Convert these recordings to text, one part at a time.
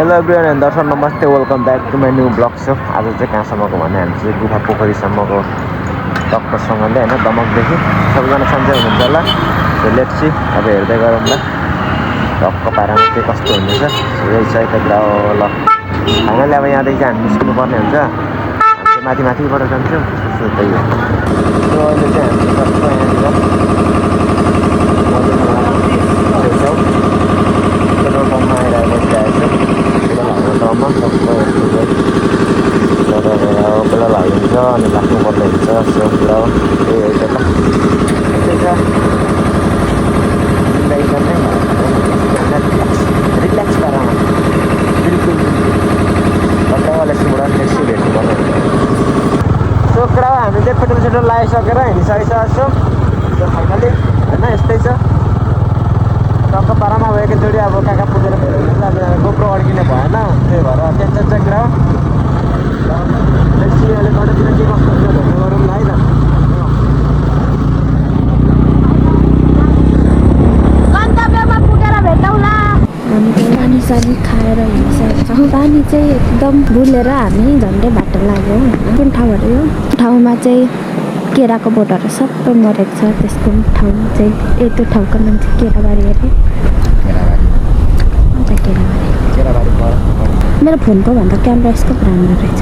Hello everyone and दर्शक नमस्ते, welcome back to my new blog so. आज चाहिँ कहाँसम्मको भने हामी चाहिँ गुफा पोखरीसम्मको टक्करसँगले होइन दमकदेखि सबैजना सन्चै हुनुहुन्छ होला। सो लेट्स सी, अब हेर्दै गरौँ ल टक्क पारामा के कस्तो हुँदैछ। यही छ यता कुरा हो ल। फाइनली अब यहाँदेखि चाहिँ हामी निस्किनु पर्ने हुन्छ। हामी चाहिँ माथि माथिबाट जान्छौँ। सो त्यही हो। सो अहिले चाहिँ हामी टक्क यहाँनिर छेउछाउ पेट्रोल पम्पमा आइरहेको ठाउँमा टक्क बेला हालिन्छ अनि राख्नुपर्ने हुन्छ। सो ल त्यही हो त रिल्याक्स पारामा बिल्कुल डल्लावालेसबाट नेक्स्ट भेट्नुपर्ने हुन्छ। सो कुरा हामी चाहिँ पेट्रोल सेट्रोल लगाइसकेर हिँडिसकिसकेको छौँ। सो फाइनली होइन यस्तै छ टक्क पारामा अब एकैचोटि अब कहाँ पुगेर भेट्नु अब गोप्रो अड्किने भएन, त्यही भएर टेन्सन चाहिँ कुरा अहिले कतातिर के कस्तो हुन्छ भेट्नु गरौँ न है त। गन्तव्यमा पुगेर भेटौँला। हामी चाहिँ पानी सानी खाएर हिँडिसकेको पानी चाहिँ एकदम भुलेर हामी झन्डै बाटो लाग्यो। कुन ठाउँ अरे यो ठाउँमा चाहिँ केराको बोटहरू सबै मरेको छ। त्यसको ठाउँ चाहिँ त्यो ठाउँको नाम चाहिँ केराबारी अरे। मेरो फोनको भन्दा क्यामेरा यसको राम्रो रहेछ।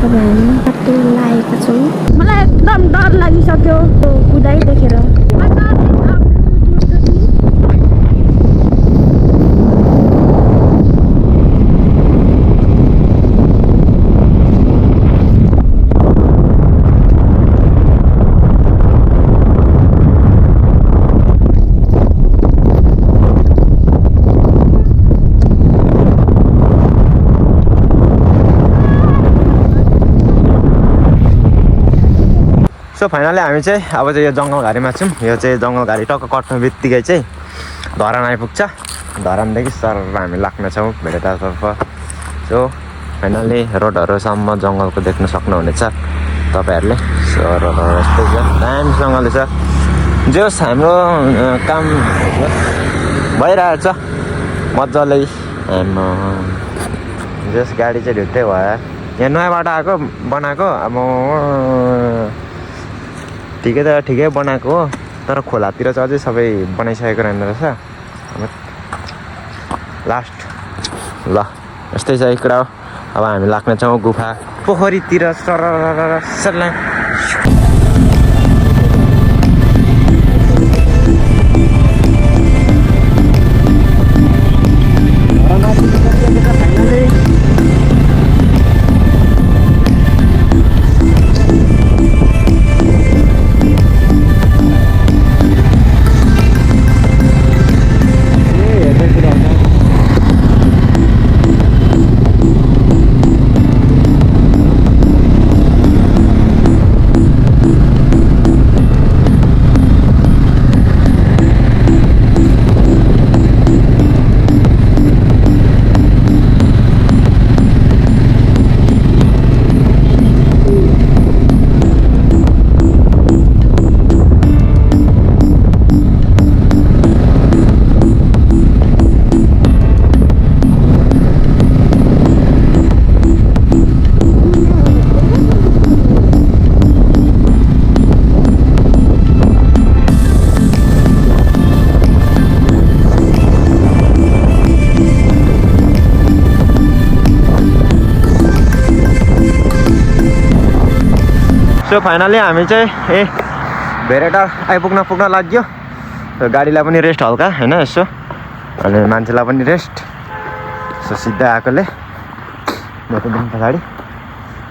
अब हामी बाटो लागेका छौँ। मलाई एकदम डर लागिसक्यो कुदाइ देखेर। सो फाइनली हामी चाहिँ अब चाहिँ यो जङ्गलघारीमा छौँ। यो चाहिँ जङ्गलघारी टक्क कट्नु बित्तिकै चाहिँ धरान आइपुग्छ। धरानदेखि सर हामी लाग्नेछौँ भेडेटातर्फ। सो फाइनली रोडहरूसम्म जङ्गलको देख्न सक्नुहुनेछ तपाईँहरूले। सर यस्तै छ दामीसँगले छ। जोस् हाम्रो काम भइरहेछ मजाले। जोस् गाडी चाहिँ ढुट्टै भयो। यहाँ नयाँ बाटो आएको बनाएको अब ठिकै बनाएको हो, तर खोलातिर चाहिँ अझै सबै बनाइसकेको रहेन रहेछ। अब लास्ट ल यस्तै छ एक कुरा हो। अब हामी लाग्नेछौँ गुफा पोखरीतिर सरला। सो फाइनली हामी चाहिँ भेरेटा पुग्न लाग्यो। गाडीलाई पनि रेस्ट हल्का होइन यसो, अनि मान्छेलाई पनि रेस्ट। सो सिधै आएकोले मेरो दिन पछाडि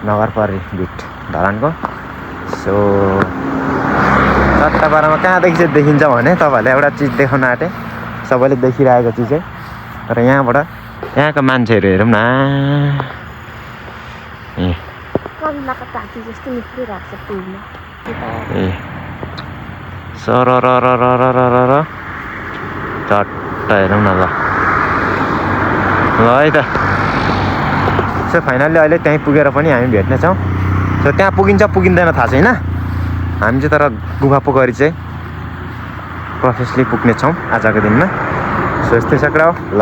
नगरपरि बिट धरानको। सो चट्टा पारामा कहाँदेखि चाहिँ देखिन्छ भने तपाईँहरूले एउटा चिज देखाउन आँटेँ। सबैले देखिरहेको चिज चाहिँ, तर यहाँबाट यहाँको मान्छेहरू हेरौँ न। सर चट्ट हेरौँ न ल है त। सो फाइनल्ली अहिले त्यहीँ पुगेर पनि हामी भेट्नेछौँ। सो त्यहाँ पुगिन्छ पुगिँदैन थाहा छैन। हामी चाहिँ तर गुफा पोखरी चाहिँ प्रोसेसली पुग्नेछौँ आजको दिनमा। सो यस्तै सक्रा हो ल।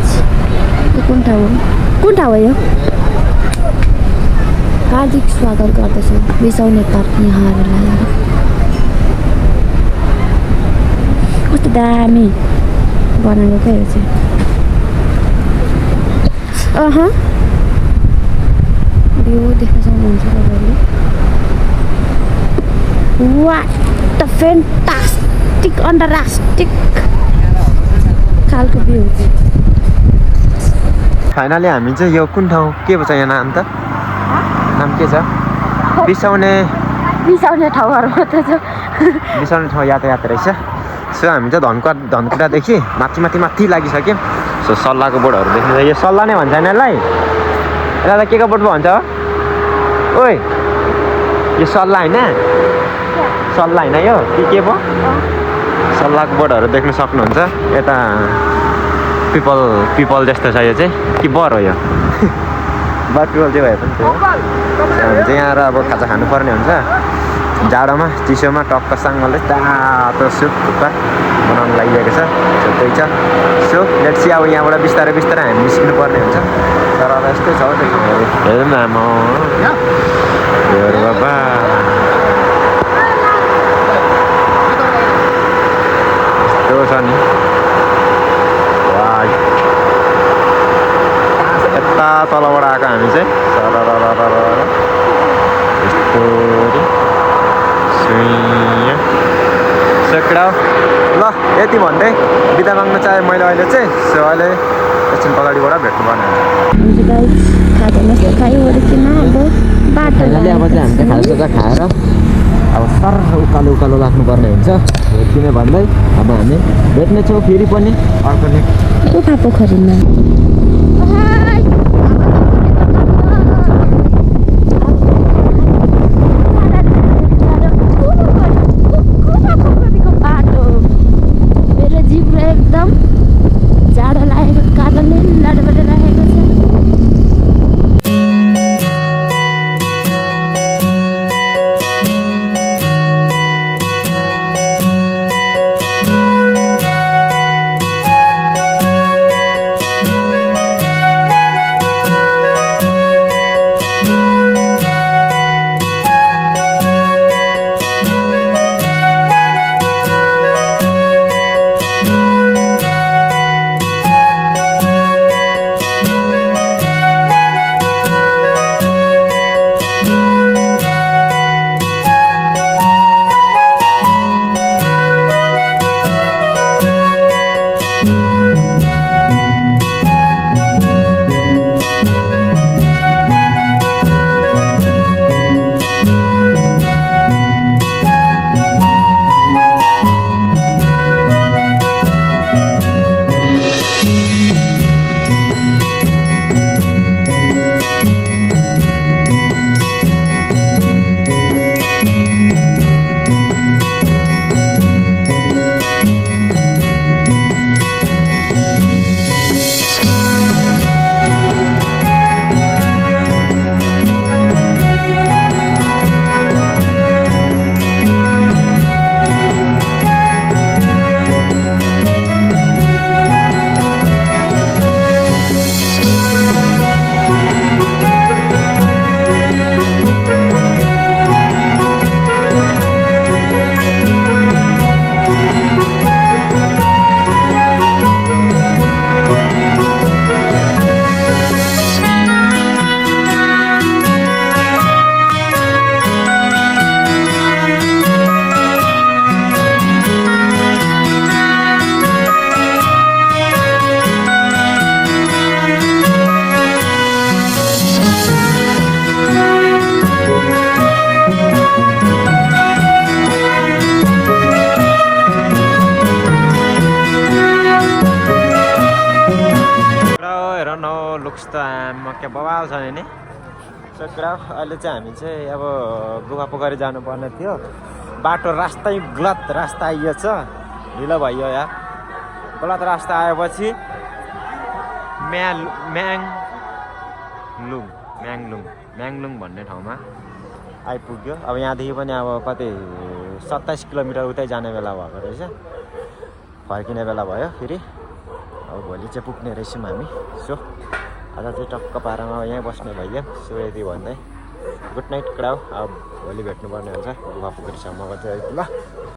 यो कुन ठाउँ हो यो हार्दिक स्वागत गर्दछु बिसाउने पार्क यहाँहरूलाई कस्तो दामी बनाएको क्या यो चाहिँ भ्यू देख्न सक्नुहुन्छ तपाईँले वाट द फेन्टास्टिक अन्तर्राष्ट्रिक खालको भ्यू फाइनली हामी चाहिँ यो कुन ठाउँ के भन्छ यहाँ नाम त नाम के छ बिसाउने ठाउँहरू मात्रै छ बिसाउने ठाउँ यातायात रहेछ सो हामी चाहिँ धनकुटादेखि माथि लागिसक्यौँ सो सल्लाहको बोर्डहरू देख्नु यो सल्लाह नै भन्छ यसलाई यसलाई के को बोर्ड भन्छ ओइ यो सल्लाह होइन सल्लाह होइन यो के पो सल्लाहको बोर्डहरू देख्न सक्नुहुन्छ यता पिपल जस्तो छ यो चाहिँ कि बर हो यो बर पिपल चाहिँ भए पनि थियो हामी चाहिँ यहाँ अब खाजा खानुपर्ने हुन्छ जाडोमा चिसोमा टक्कसँगले तातो सुप थुक्पा बनाउन लागिएको छ सो त्यही छ सो लेट्स सी अब यहाँबाट बिस्तारै हामी निस्किनु पर्ने हुन्छ तर अब यस्तै छ हौ त्यो ठाउँहरू हेरौँ न आमा हेर बाबा यस्तो छ नि यता तलबाट आएको हामी चाहिँ यस्तो सेक्डा ल यति भन्दै बिदा माग्न चाहे मैले अहिले चाहिँ सो अहिले एकछिन पछाडिबाट भेट्नुपर्ने हुन्छ गाइस खाजामा खाइवरिकन अब बाटो अब चाहिँ हामीले खाजासाजा खाएर अब सर उकालो लाग्नुपर्ने हुन्छ किन भन्दै अब हामी भेट्नेछौँ फेरि पनि अर्को नै उखा पोखरीमा एकदम जाडो लागेको कारणले लडबड राखेको छ लुक्स त मक्या बवाल छ नि सक्रा अहिले चाहिँ हामी चाहिँ अब गुफा पोखरी जानुपर्ने थियो बाटो रास्तै गलत रास्ता आइएछ ढिलो भयो यार गलत रास्ता आएपछि म्याङलुङ भन्ने ठाउँमा आइपुग्यो अब यहाँदेखि पनि अब कति 27 किलोमिटर उतै जाने बेला भएको रहेछ फर्किने बेला भयो फेरि अब भोलि चाहिँ पुग्ने रहेछौँ हामी। सो आज चाहिँ टक्क पारामा यहीँ बस्ने भइयो। सो यति भन्दै गुड नाइट क्राउ। अब भोलि भेट्नुपर्ने हुन्छ गुफा पोखरीसम्मको चाहिँ ल।